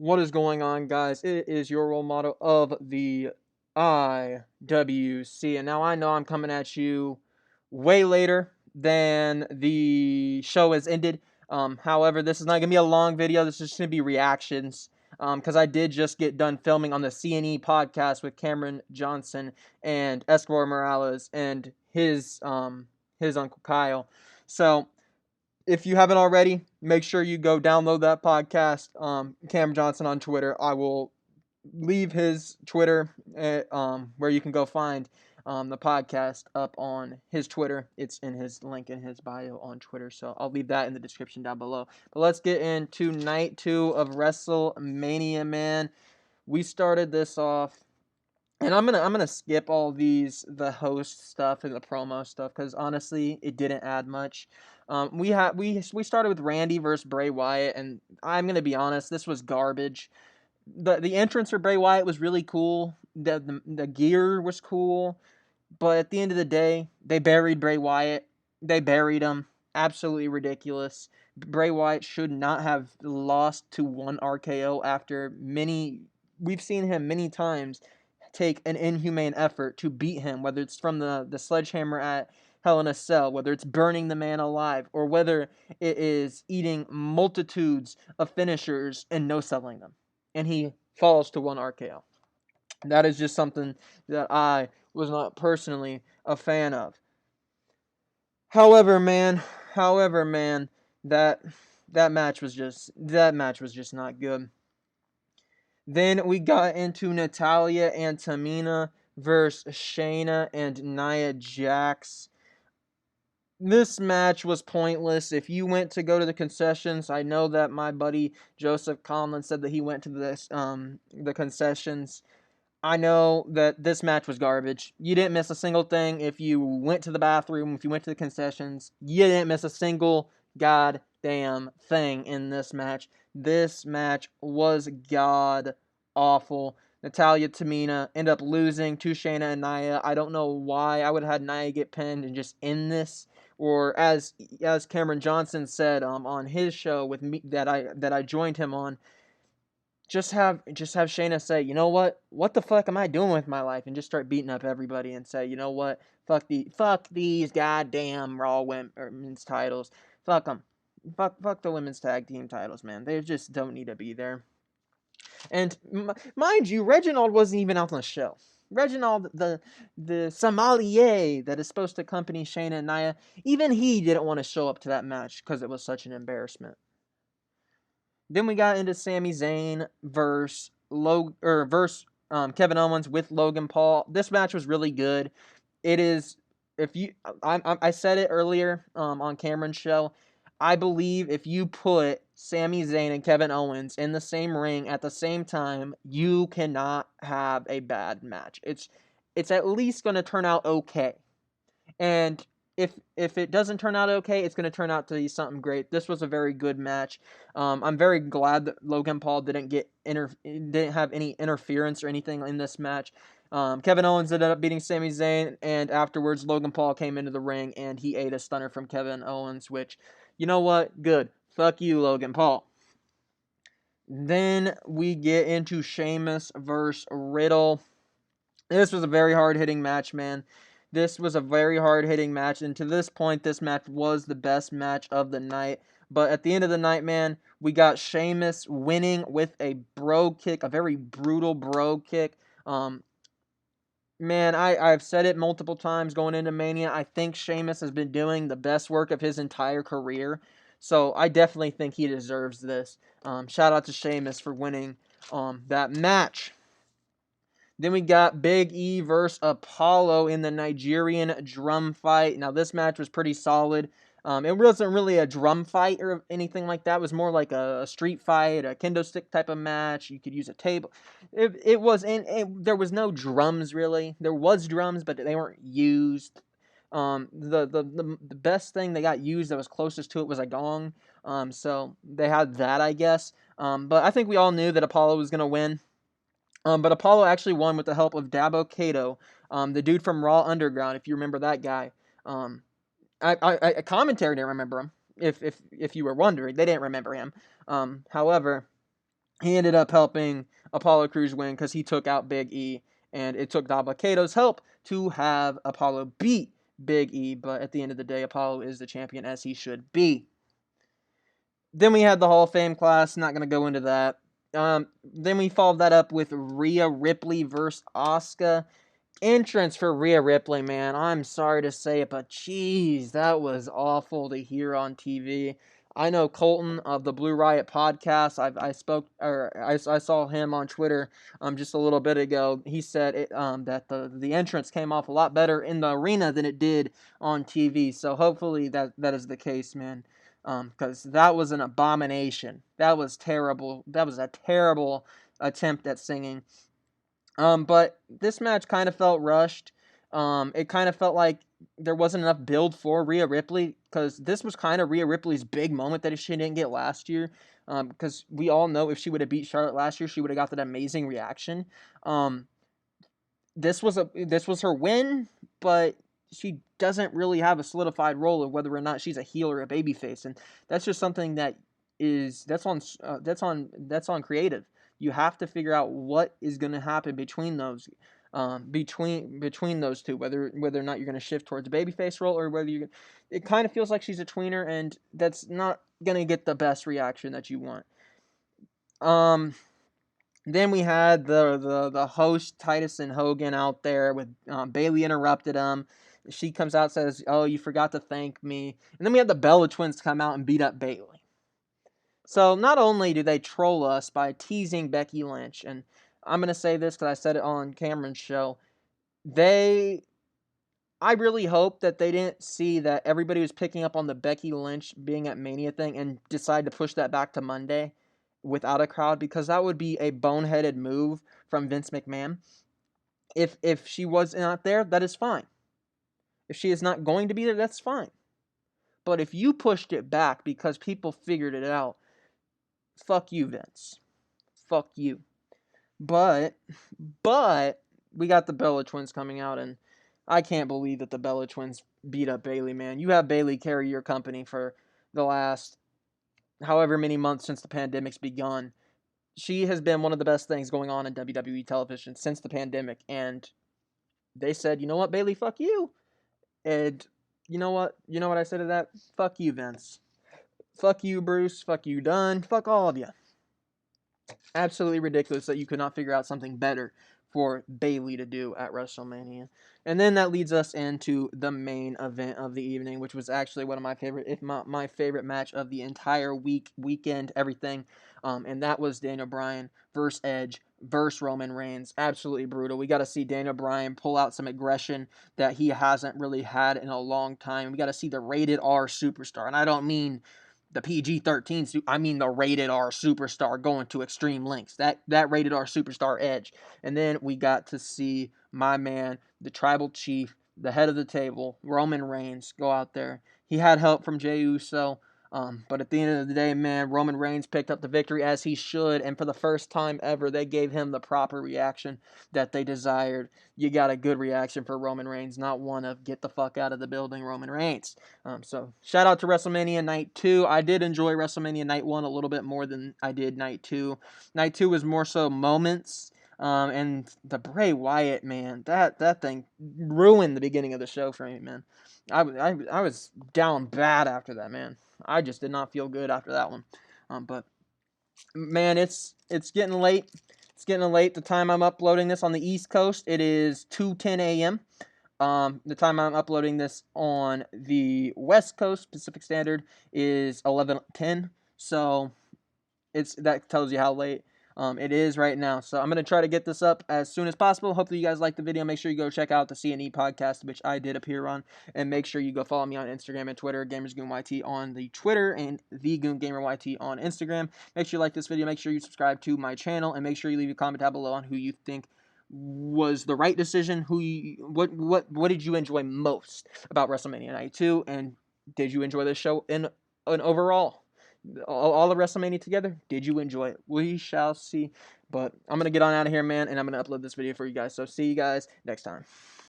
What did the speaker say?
What is going on, guys? It is your role model of the IWC. And now I know I'm coming at you way later than the show has ended. However, this is not going to be a long video. This is just going to be reactions. Because I did just get done filming on the CNE podcast with Cameron Johnson and Escobar Morales and his Uncle Kyle. So if you haven't already, make sure you go download that podcast. Cam Johnson on Twitter. I will leave his Twitter where you can go find the podcast up on his Twitter. It's in his link in his bio on Twitter. So I'll leave that in the description down below. But let's get into night 2 of Wrestlemania, man. We started this off. And I'm gonna skip all the host stuff and the promo stuff because honestly it didn't add much. We started with Randy versus Bray Wyatt, and I'm gonna be honest, this was garbage. The entrance for Bray Wyatt was really cool. The gear was cool, but at the end of the day, they buried Bray Wyatt. They buried him. Absolutely ridiculous. Bray Wyatt should not have lost to one RKO after many. We've seen him many times take an inhumane effort to beat him, whether it's from the sledgehammer at Hell in a Cell, whether it's burning the man alive, or whether it is eating multitudes of finishers and no selling them. And he falls to one RKO. That is just something that I was not personally a fan of. However, man, that match was just not good. Then we got into Natalya and Tamina versus Shayna and Nia Jax. This match was pointless. If you went to go to the concessions, I know that my buddy Joseph Conlon said that he went to the concessions. I know that this match was garbage. You didn't miss a single thing. If you went to the bathroom, if you went to the concessions, you didn't miss a single goddamn thing in this match. This match was god awful. Natalya Tamina end up losing to Shayna and Nia. I don't know why. I would have had Nia get pinned and just end this. Or as Cameron Johnson said on his show with me that I joined him on, just have Shayna say, you know what the fuck am I doing with my life, and just start beating up everybody and say, you know what, fuck these goddamn Raw women's titles, fuck them, fuck the women's tag team titles, man. They just don't need to be there. And mind you, Reginald wasn't even out on the show. Reginald, the sommelier that is supposed to accompany Shayna and Nia, even he didn't want to show up to that match because it was such an embarrassment. Then we got into Sami Zayn versus Kevin Owens with Logan Paul. This match was really good. It is, if you, I said it earlier on Cameron's show. I believe if you put Sami Zayn and Kevin Owens in the same ring at the same time, you cannot have a bad match. It's at least going to turn out okay. And if it doesn't turn out okay, it's going to turn out to be something great. This was a very good match. I'm very glad that Logan Paul didn't have any interference or anything in this match. Kevin Owens ended up beating Sami Zayn, and afterwards Logan Paul came into the ring and he ate a stunner from Kevin Owens, which, you know what? Good. Fuck you, Logan Paul. Then we get into Sheamus versus Riddle. This was a very hard-hitting match, man. This was a very hard-hitting match, and to this point, this match was the best match of the night. But at the end of the night, man, we got Sheamus winning with a bro kick, a very brutal bro kick. Man, I've said it multiple times going into Mania. I think Sheamus has been doing the best work of his entire career. So I definitely think he deserves this. Shout out to Sheamus for winning that match. Then we got Big E versus Apollo in the Nigerian drum fight. Now, this match was pretty solid. It wasn't really a drum fight or anything like that. It was more like a street fight, a kendo stick type of match. You could use a table. There was no drums, really. There was drums, but they weren't used. The best thing they got used that was closest to it was a gong. So they had that, I guess. But I think we all knew that Apollo was going to win. But Apollo actually won with the help of Dabo Kato, the dude from Raw Underground, if you remember that guy. A commentary didn't remember him, if you were wondering. They didn't remember him. However, He ended up helping Apollo Crews win because he took out Big E, and it took Dabba-Kato's help to have Apollo beat Big E, but at the end of the day, Apollo is the champion as he should be. Then we had the Hall of Fame class, not going to go into that. Then we followed that up with Rhea Ripley versus Asuka. Entrance for Rhea Ripley, man. I'm sorry to say it, but jeez, that was awful to hear on TV. I know Colton of the Blue Riot podcast. I saw him on Twitter just a little bit ago. He said that the entrance came off a lot better in the arena than it did on TV. So hopefully that is the case, man. Because that was an abomination. That was terrible. That was a terrible attempt at singing. But this match kind of felt rushed. It kind of felt like there wasn't enough build for Rhea Ripley because this was kind of Rhea Ripley's big moment that she didn't get last year. Because we all know if she would have beat Charlotte last year, she would have got that amazing reaction. This was her win, but she doesn't really have a solidified role of whether or not she's a heel or a babyface, and that's just something that's on creative. You have to figure out what is going to happen between those between those two, whether or not you're going to shift towards a babyface role or whether you. It kind of feels like she's a tweener, and that's not going to get the best reaction that you want. Then we had the host Titus and Hogan out there with Bayley interrupted him. She comes out and says, "Oh, you forgot to thank me." And then we had the Bella Twins come out and beat up Bayley. So not only do they troll us by teasing Becky Lynch, and I'm gonna say this because I said it on Cameron's show, I really hope that they didn't see that everybody was picking up on the Becky Lynch being at Mania thing and decide to push that back to Monday without a crowd, because that would be a boneheaded move from Vince McMahon. If she was not there, that is fine. If she is not going to be there, that's fine. But if you pushed it back because people figured it out, fuck you, Vince. Fuck you. But we got the Bella Twins coming out, and I can't believe that the Bella Twins beat up Bayley, man. You have Bayley carry your company for the last however many months since the pandemic's begun. She has been one of the best things going on in WWE television since the pandemic, and they said, you know what, Bayley, fuck you. And you know what I said to that? Fuck you, Vince. Fuck you, Bruce. Fuck you, Dunn. Fuck all of you. Absolutely ridiculous that you could not figure out something better for Bayley to do at WrestleMania. And then that leads us into the main event of the evening, which was actually one of my favorite, if not my favorite match of the entire weekend, everything. And that was Daniel Bryan versus Edge versus Roman Reigns. Absolutely brutal. We got to see Daniel Bryan pull out some aggression that he hasn't really had in a long time. We got to see the rated R superstar. And I don't mean the PG-13, I mean the rated R superstar going to extreme lengths. That rated R superstar Edge. And then we got to see my man, the tribal chief, the head of the table, Roman Reigns, go out there. He had help from Jey Uso, but at the end of the day, man, Roman Reigns picked up the victory as he should, and for the first time ever, they gave him the proper reaction that they desired. You got a good reaction for Roman Reigns, not one of get the fuck out of the building, Roman Reigns. So shout out to WrestleMania Night 2. I did enjoy WrestleMania Night 1 a little bit more than I did Night 2. Night 2 was more so moments. And the Bray Wyatt, man, that thing ruined the beginning of the show for me, man. I was down bad after that, man. I just did not feel good after that one. But man, it's getting late. It's getting late. The time I'm uploading this on the East Coast, it is 2:10 a.m. The time I'm uploading this on the West Coast, Pacific Standard, is 11:10. So that tells you how late it is right now. So I'm going to try to get this up as soon as possible. Hopefully you guys like the video. Make sure you go check out the C&E podcast, which I did appear on. And make sure you go follow me on Instagram and Twitter, GamersGoonYT on the Twitter and thegoongameryt on Instagram. Make sure you like this video. Make sure you subscribe to my channel. And make sure you leave a comment down below on who you think was the right decision. What did you enjoy most about WrestleMania Night 2? And did you enjoy this show in an overall? All of WrestleMania together, did you enjoy it? We shall see. But I'm going to get on out of here, man, and I'm going to upload this video for you guys. So see you guys next time.